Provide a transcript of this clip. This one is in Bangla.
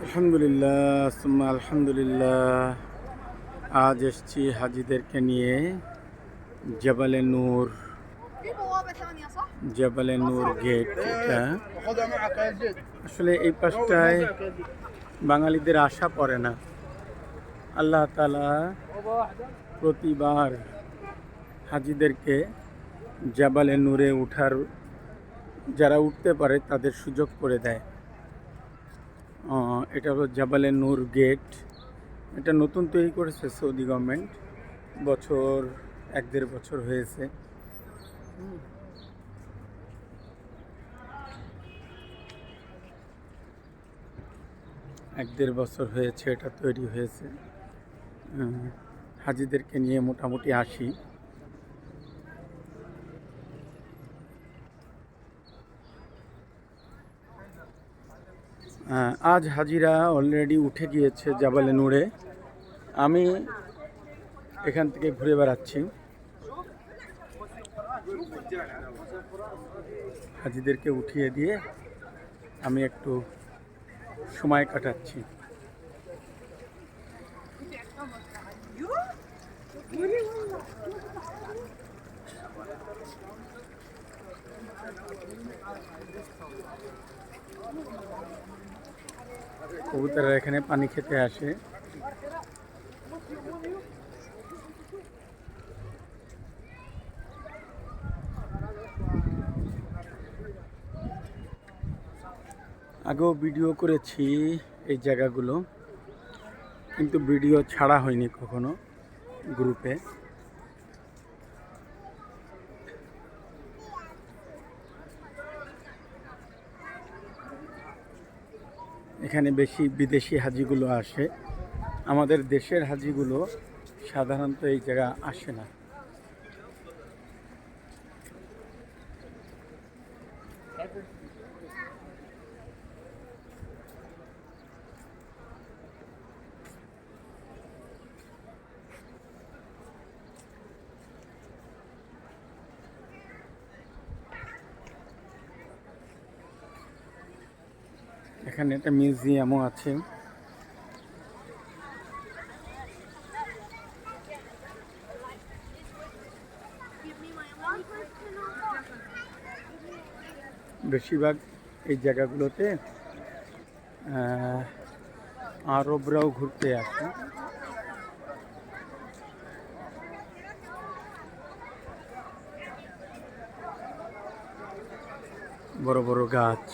আলহামদুলিল্লাহ সুম্মা আলহামদুলিল্লাহ। আজ এসছি হাজিদেরকে নিয়ে জবালে নূর। জবালে নূর গেট এটা আসলে এই পাশটায় বাঙালিদের আশা পড়ে না। আল্লাহ তাআলা প্রতিবার হাজিদেরকে জবালে নূরে উঠার, যারা উঠতে পারে তাদের সুযোগ করে দেয়। এটা হলো জবালে নূর গেট। এটা নতুন তৈরি করেছে সৌদি গভর্নমেন্ট, বছর 1-1.5 বছর হয়েছে। এক দেড় বছর হয়েছে এটা তৈরি হয়েছে। হাজিদেরকে নিয়ে মোটামুটি আসি। আজ হাজিরা অলরেডি উঠে গিয়েছে জবালে নূরে। আমি এখান থেকে ঘুরে বেড়াচ্ছি, হাজিদেরকে উঠিয়ে দিয়ে আমি একটু সময় কাটাচ্ছি। কবুতররা এখানে পানি খেতে আসে। আগেও ভিডিও করেছি এই জায়গাগুলো, কিন্তু ভিডিও ছাড়া হয়নি কখনো গ্রুপে। এখানে বেশি বিদেশি হাজিগুলো আসে, আমাদের দেশের হাজিগুলো সাধারণত এই জায়গা আসে না। এখানে একটা মিউজিয়ামও আছে। বেশিরভাগ এই জায়গাগুলোতে আরবরাও ঘুরতে আসে। বড় বড় গাছ।